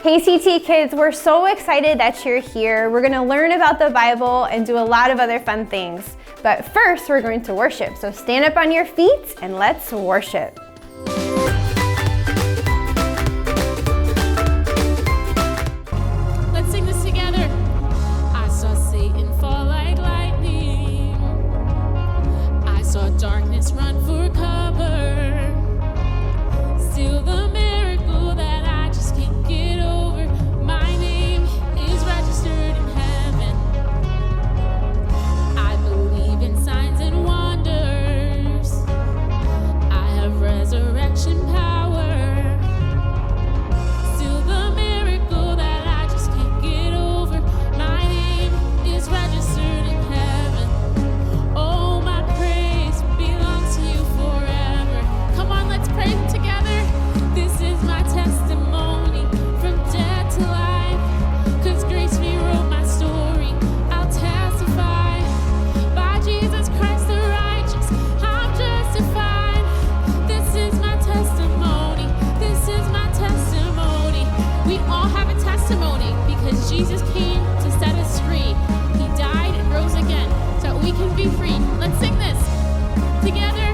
Hey CT Kids, we're so excited that you're here. We're going to learn about the Bible and do a lot of other fun things. But first, we're going to worship. So stand up on your feet and let's worship. Let's sing this together. I saw Satan fall like lightning. I saw darkness run for cover. Still the miracle that I just can't get over. My name is registered in heaven. I believe in signs and wonders. I have resurrection power. Still the miracle that I just can't get over. My name is registered in heaven. Oh, my praise belongs to you forever. Come on, let's pray together. This is my testimony from death to life. 'Cause grace rewrote my story. I'll testify. By Jesus Christ the righteous, I'm justified. This is my testimony. This is my testimony. We all have a testimony because Jesus came to set us free. He died and rose again so that we can be free. Let's sing this together.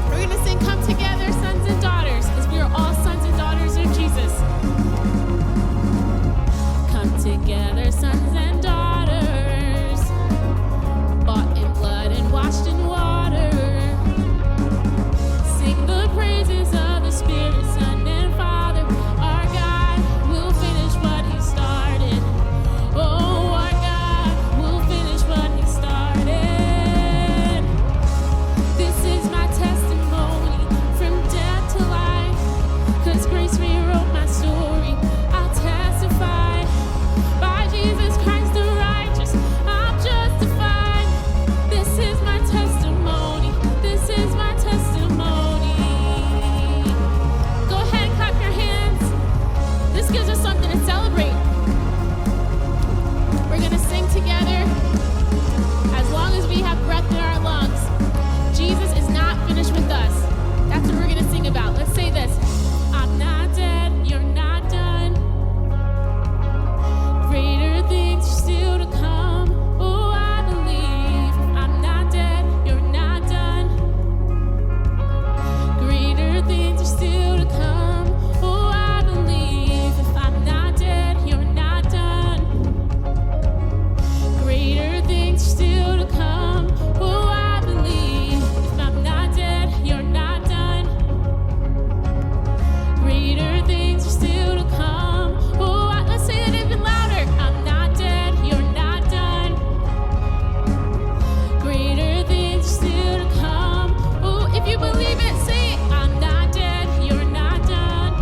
We're going to sing Come Together, Sons and Daughters, because we are all sons and daughters of Jesus. Come together, sons and daughters, bought in blood and washed in water. Sing the praises of the Spirit, Son and Father. Our God will finish what He started. Oh, our God will finish what He started. This is my testimony from death to life. 'Cause grace rewrote my story. I'll testify. By Jesus Christ the righteous, I'm justified. This is my testimony. This is my testimony. Go ahead and clap your hands. This gives us something to celebrate. We're going to sing together as long as we have breath in our lungs. Jesus is not finished with us. That's what we're going to sing about. Let's say this. I'm not dead, you're not done. Greater things are still to come. Oh, I believe. I'm not dead, you're not done. Greater things are still to come. Oh, I believe. If I'm not dead, you're not done. Greater things are still to come. Oh, I believe. If I'm not dead, you're not done. Greater things are still to come. Oh, let's say it even louder. I'm not dead, you're not done. Greater things are still to come. Oh, if you believe it, say it. I'm not dead, you're not done.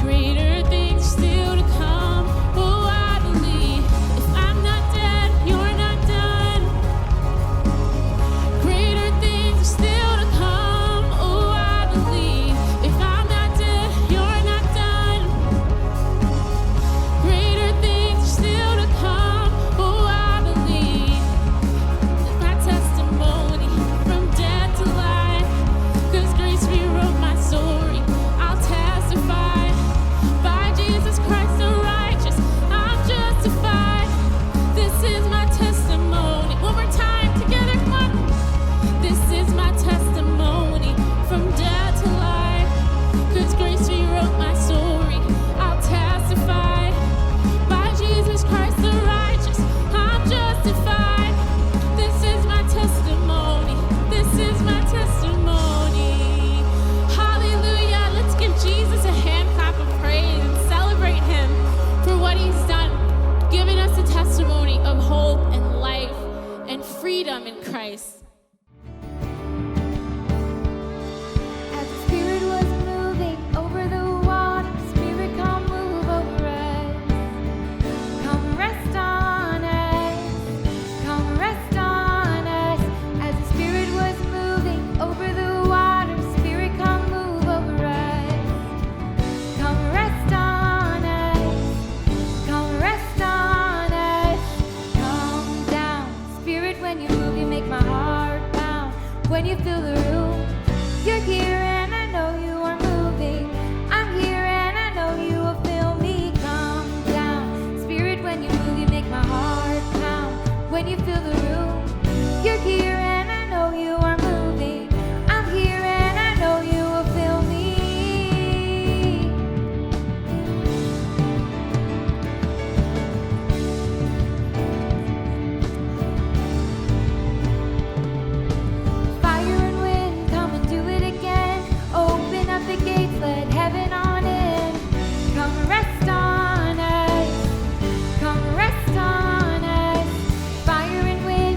Greater things are still to come. Oh, I believe. If I'm not dead, you're not done. Greater things are still to come. Oh, I believe. If I'm not dead, you're not done. Greater things are still to come. Oh, I believe. It's my testimony from death to life. 'Cause grace rewrote my story. I'll testify. By Jesus Christ the righteous, I'm justified. This is my testimony. One more time together, come on. This is my testimony from death to life. 'Cause grace rewrote my story. I'll testify. By Jesus Christ the righteous, I'm justified. This is my testimony. This is my testimony. Hallelujah. Let's give Jesus a hand clap of praise and celebrate Him for what He's done, giving us a testimony of hope and life and freedom in Christ. As the Spirit was moving over the water, Spirit, come move over us. Come rest on us. Come rest on us. As the Spirit was moving over the water, Spirit, come move over us. Come rest on us. Come rest on us. Come down. Spirit, when you move, you make my heart pound. When you fill the room, you're here and I know you are moving. I'm here and I know you when you fill the room. You're here and I know you are moving. I'm here and I know you will fill me. Fire and wind, come and do it again. Open up the gates, let heaven on in. Come rest on us. Come rest on us. Fire and wind.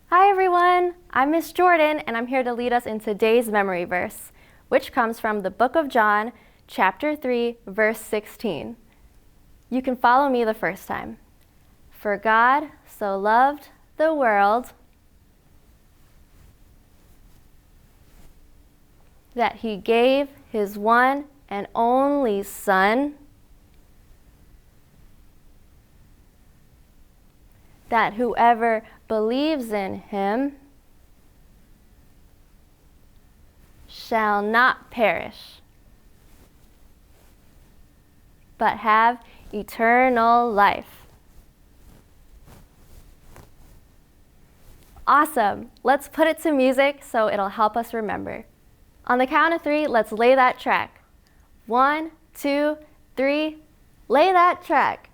Hi everyone, I'm Miss Jordan and I'm here to lead us in today's memory verse, which comes from the book of John, chapter 3, verse 16. You can follow me the first time. For God so loved the world that he gave his one and only Son, that whoever believes in him shall not perish, but have eternal life. Awesome! Let's put it to music so it'll help us remember. On the count of 3, let's lay that track. 1, 2, 3, lay that track.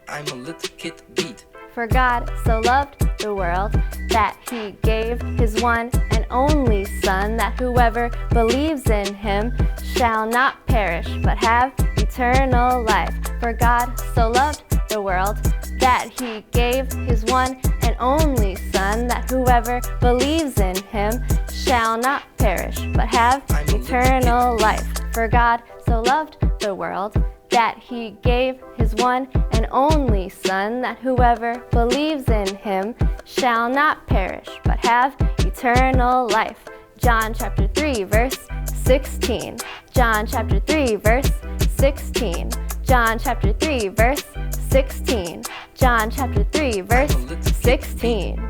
I'm a little kid beat. For God so loved the world that he gave his one and only Son, that whoever believes in him shall not perish, but have eternal life. For God so loved the world that he gave his one and only Son, that whoever believes in him shall not perish, but have eternal life. For God so loved the world that he gave his one and only Son, that whoever believes in him shall not perish, but have eternal life. John chapter 3, verse 16. John chapter 3, verse 16. John chapter 3, verse 16. John chapter 3, verse 16.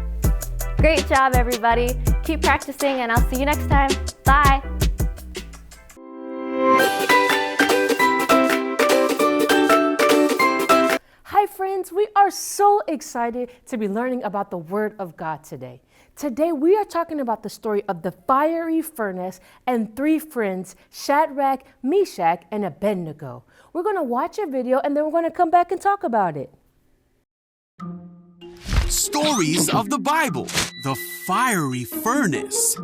Great job, everybody. Keep practicing, and I'll see you next time. Bye. Hi friends, we are so excited to be learning about the Word of God today. Today we are talking about the story of the fiery furnace and 3 friends, Shadrach, Meshach, and Abednego. We're going to watch a video and then we're going to come back and talk about it. Stories of the Bible, the fiery furnace.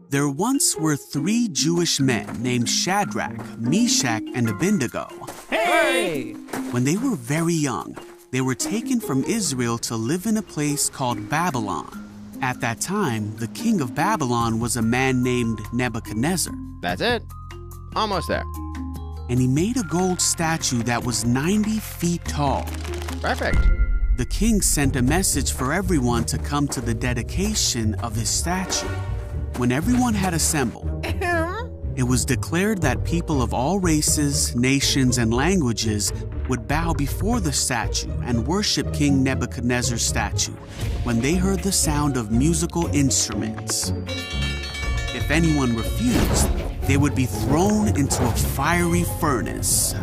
There once were 3 Jewish men named Shadrach, Meshach, and Abednego. Hey! When they were very young, they were taken from Israel to live in a place called Babylon. At that time, the king of Babylon was a man named Nebuchadnezzar. That's it. Almost there. And he made a gold statue that was 90 feet tall. Perfect. The king sent a message for everyone to come to the dedication of his statue. When everyone had assembled, it was declared that people of all races, nations, and languages would bow before the statue and worship King Nebuchadnezzar's statue when they heard the sound of musical instruments. If anyone refused, they would be thrown into a fiery furnace.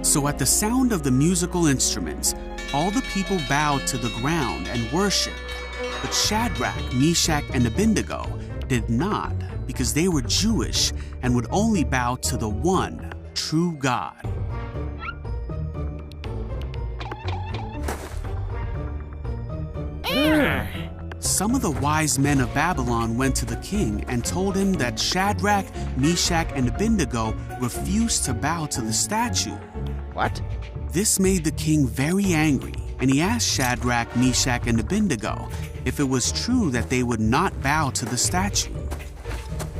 So at the sound of the musical instruments, all the people bowed to the ground and worshiped. But Shadrach, Meshach, and Abednego did not, because they were Jewish and would only bow to the one true God. Some of the wise men of Babylon went to the king and told him that Shadrach, Meshach, and Abednego refused to bow to the statue. What? This made the king very angry, and he asked Shadrach, Meshach, and Abednego if it was true that they would not bow to the statue.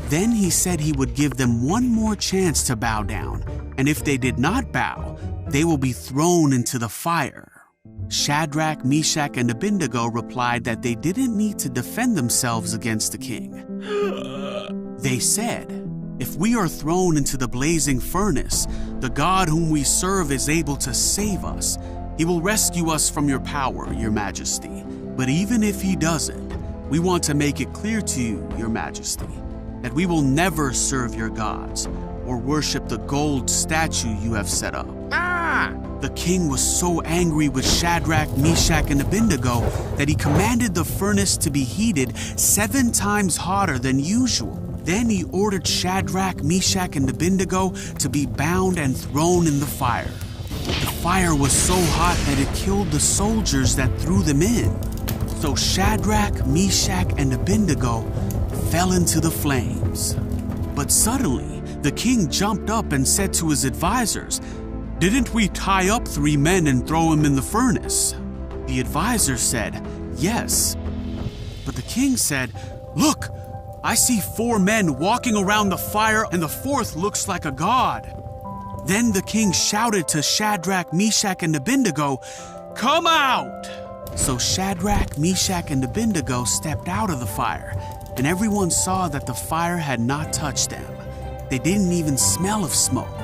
Then he said he would give them one more chance to bow down, and if they did not bow, they will be thrown into the fire. Shadrach, Meshach, and Abednego replied that they didn't need to defend themselves against the king. They said, "If we are thrown into the blazing furnace, the God whom we serve is able to save us. He will rescue us from your power, your majesty. But even if he doesn't, we want to make it clear to you, your majesty, that we will never serve your gods or worship the gold statue you have set up." The king was so angry with Shadrach, Meshach, and Abednego that he commanded the furnace to be heated 7 times hotter than usual. Then he ordered Shadrach, Meshach, and Abednego to be bound and thrown in the fire. The fire was so hot that it killed the soldiers that threw them in. So Shadrach, Meshach, and Abednego fell into the flames. But suddenly, the king jumped up and said to his advisors, "Didn't we tie up 3 men and throw them in the furnace?" The advisors said, "Yes." But the king said, "Look, I see 4 men walking around the fire, and the 4th looks like a god." Then the king shouted to Shadrach, Meshach, and Abednego, "Come out!" So Shadrach, Meshach, and Abednego stepped out of the fire, and everyone saw that the fire had not touched them. They didn't even smell of smoke.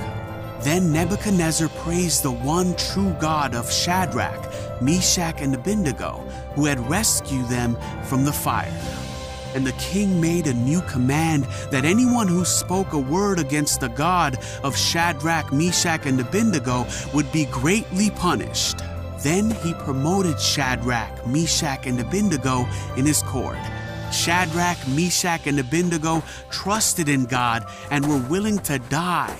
Then Nebuchadnezzar praised the one true God of Shadrach, Meshach, and Abednego, who had rescued them from the fire. And the king made a new command that anyone who spoke a word against the God of Shadrach, Meshach, and Abednego would be greatly punished. Then he promoted Shadrach, Meshach, and Abednego in his court. Shadrach, Meshach, and Abednego trusted in God and were willing to die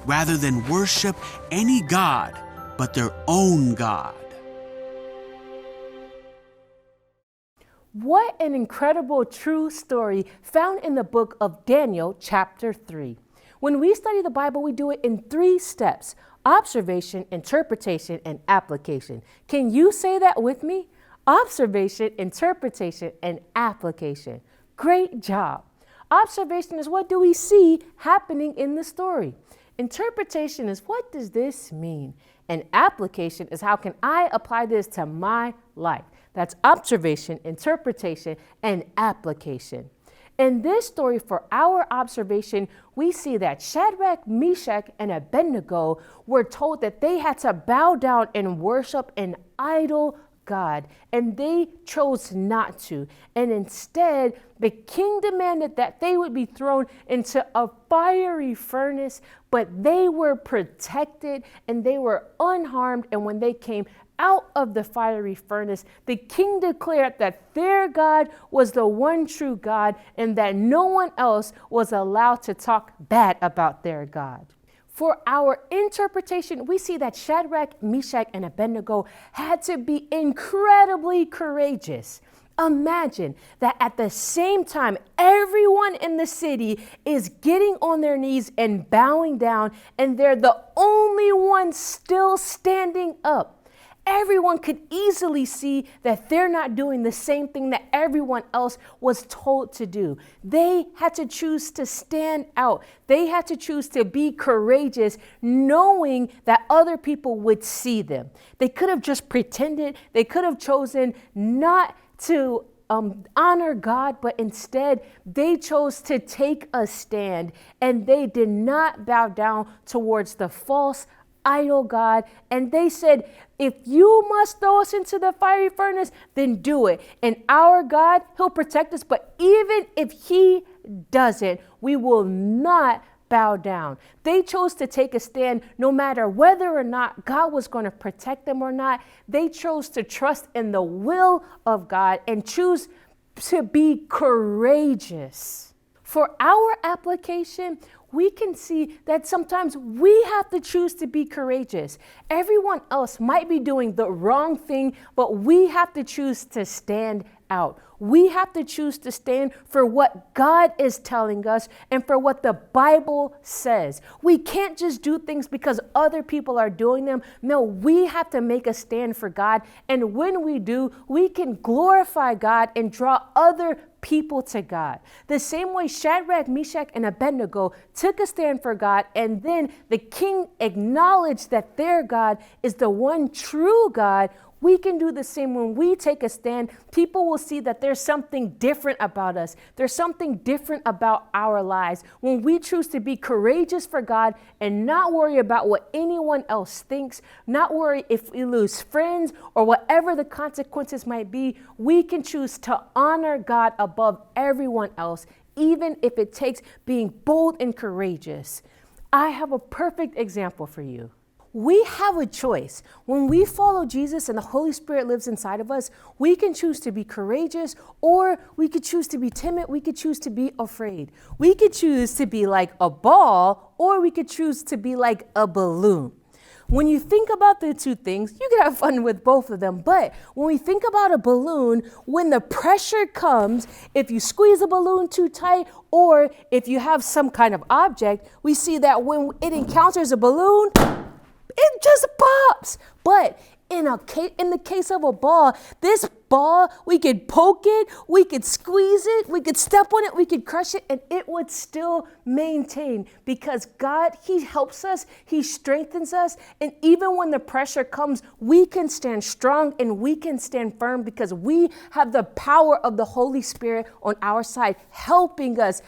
rather than worship any god but their own God. What an incredible true story found in the book of Daniel, chapter 3. When we study the Bible, we do it in 3 steps: observation, interpretation, and application. Can you say that with me? Observation, interpretation, and application. Great job. Observation is, what do we see happening in the story? Interpretation is, what does this mean? And application is, how can I apply this to my life? That's observation, interpretation, and application. In this story, for our observation, we see that Shadrach, Meshach, and Abednego were told that they had to bow down and worship an idol God, and they chose not to. And instead, the king demanded that they would be thrown into a fiery furnace, but they were protected and they were unharmed. And when they came out of the fiery furnace, the king declared that their God was the one true God and that no one else was allowed to talk bad about their God. For our interpretation, we see that Shadrach, Meshach, and Abednego had to be incredibly courageous. Imagine that at the same time, everyone in the city is getting on their knees and bowing down, and they're the only ones still standing up. Everyone could easily see that they're not doing the same thing that everyone else was told to do. They had to choose to stand out. They had to choose to be courageous, knowing that other people would see them. They could have just pretended. They could have chosen not to honor God, but instead they chose to take a stand, and they did not bow down towards the false idol God. And they said, if you must throw us into the fiery furnace, then do it. And our God, he'll protect us. But even if he doesn't, we will not bow down. They chose to take a stand no matter whether or not God was going to protect them or not. They chose to trust in the will of God and choose to be courageous. For our application, we can see that sometimes we have to choose to be courageous. Everyone else might be doing the wrong thing, but we have to choose to stand out. We have to choose to stand for what God is telling us and for what the Bible says. We can't just do things because other people are doing them. No, we have to make a stand for God. And when we do, we can glorify God and draw other people to God. The same way Shadrach, Meshach, and Abednego took a stand for God, and then the king acknowledged that their God is the one true God. We can do the same when we take a stand. People will see that there's something different about us. There's something different about our lives. When we choose to be courageous for God and not worry about what anyone else thinks, not worry if we lose friends or whatever the consequences might be, we can choose to honor God above everyone else, even if it takes being bold and courageous. I have a perfect example for you. We have a choice. When we follow Jesus and the Holy Spirit lives inside of us, we can choose to be courageous, or we could choose to be timid. We could choose to be afraid. We could choose to be like a ball, or we could choose to be like a balloon. When you think about the two things, you can have fun with both of them. But when we think about a balloon, when the pressure comes, if you squeeze a balloon too tight, or if you have some kind of object, we see that when it encounters a balloon, it just pops. But in the case of a ball, this ball, we could poke it, we could squeeze it, we could step on it, we could crush it, and it would still maintain, because God, He helps us, He strengthens us, and even when the pressure comes, we can stand strong and we can stand firm because we have the power of the Holy Spirit on our side, helping us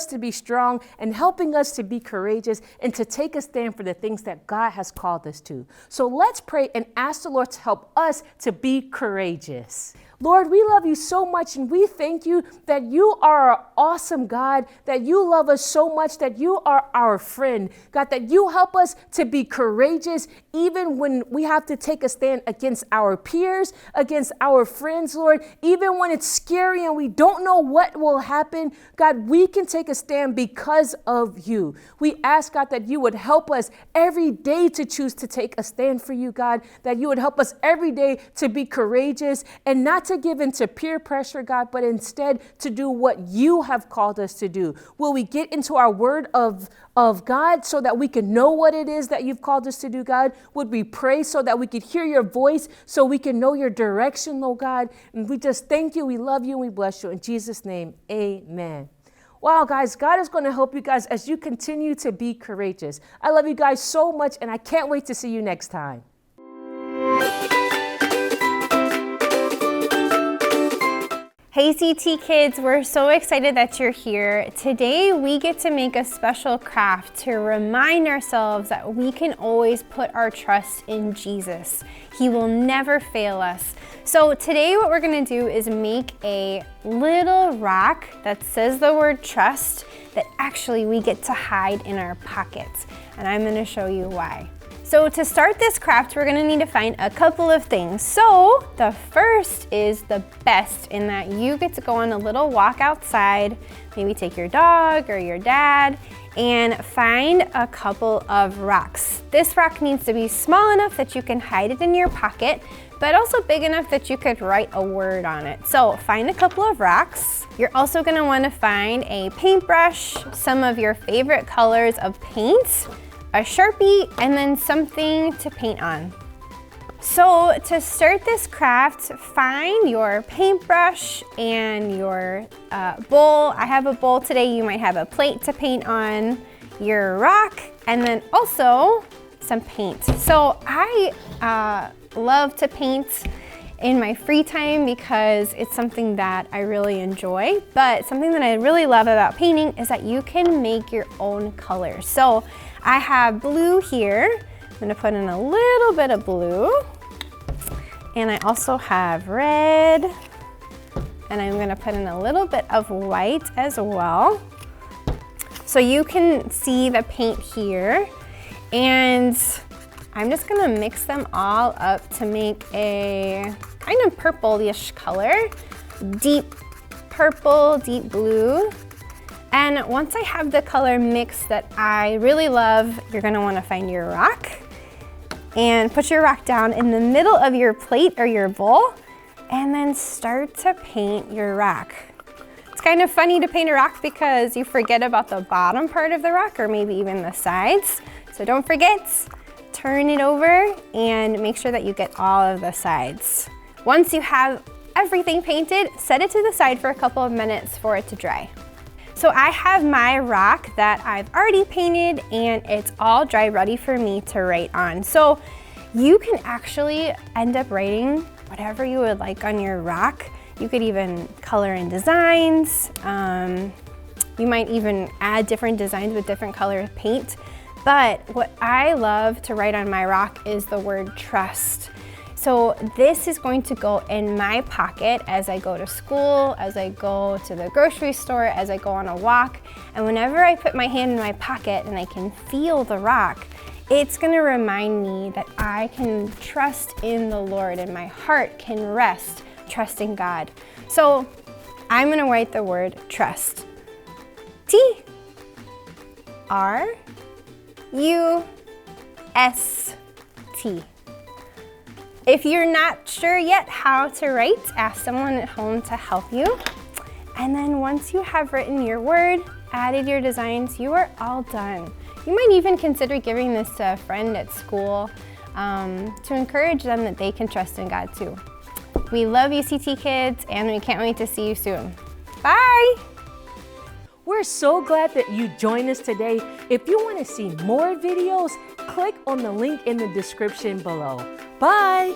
to be strong and helping us to be courageous and to take a stand for the things that God has called us to. So let's pray and ask the Lord to help us to be courageous. Lord, we love you so much, and we thank you that you are an awesome God, that you love us so much, that you are our friend. God, that you help us to be courageous even when we have to take a stand against our peers, against our friends, Lord. Even when it's scary and we don't know what will happen, God, we can take a stand because of you. We ask, God, that you would help us every day to choose to take a stand for you, God, that you would help us every day to be courageous and not to give in to peer pressure, God, but instead to do what you have called us to do. Will we get into our word of God so that we can know what it is that you've called us to do, God? Would we pray so that we could hear your voice, so we can know your direction, oh God? And we just thank you, we love you, and we bless you. In Jesus' name, amen. Wow, guys, God is going to help you guys as you continue to be courageous. I love you guys so much, and I can't wait to see you next time. Hey CT Kids, we're so excited that you're here. Today we get to make a special craft to remind ourselves that we can always put our trust in Jesus. He will never fail us. So today what we're gonna do is make a little rock that says the word trust that actually we get to hide in our pockets. And I'm gonna show you why. So to start this craft, we're gonna need to find a couple of things. So the first is the best in that you get to go on a little walk outside, maybe take your dog or your dad, and find a couple of rocks. This rock needs to be small enough that you can hide it in your pocket, but also big enough that you could write a word on it. So find a couple of rocks. You're also gonna wanna find a paintbrush, some of your favorite colors of paint, a Sharpie, and then something to paint on. So to start this craft, find your paintbrush and your bowl. I have a bowl today. You might have a plate to paint on, your rock, and then also some paint. So I love to paint in my free time because it's something that I really enjoy. But something that I really love about painting is that you can make your own colors. So I have blue here. I'm gonna put in a little bit of blue. And I also have red. And I'm gonna put in a little bit of white as well. So you can see the paint here. And I'm just gonna mix them all up to make a kind of purple-ish color. Deep purple, deep blue. And once I have the color mix that I really love, you're gonna wanna find your rock and put your rock down in the middle of your plate or your bowl. and then start to paint your rock. It's kind of funny to paint a rock because you forget about the bottom part of the rock or maybe even the sides. So don't forget, turn it over and make sure that you get all of the sides. Once you have everything painted, set it to the side for a couple of minutes for it to dry. So I have my rock that I've already painted and it's all dry, ready for me to write on. So you can actually end up writing whatever you would like on your rock. You could even color in designs. You might even add different designs with different color paint. But what I love to write on my rock is the word trust. So this is going to go in my pocket as I go to school, as I go to the grocery store, as I go on a walk. And whenever I put my hand in my pocket and I can feel the rock, it's gonna remind me that I can trust in the Lord and my heart can rest trusting God. So I'm gonna write the word trust. T-R-U-S-T. If you're not sure yet how to write, ask someone at home to help you. And then once you have written your word, added your designs, you are all done. You might even consider giving this to a friend at school to encourage them that they can trust in God too. We love you, CT Kids, and we can't wait to see you soon. Bye! We're so glad that you joined us today. If you want to see more videos, click on the link in the description below. Bye!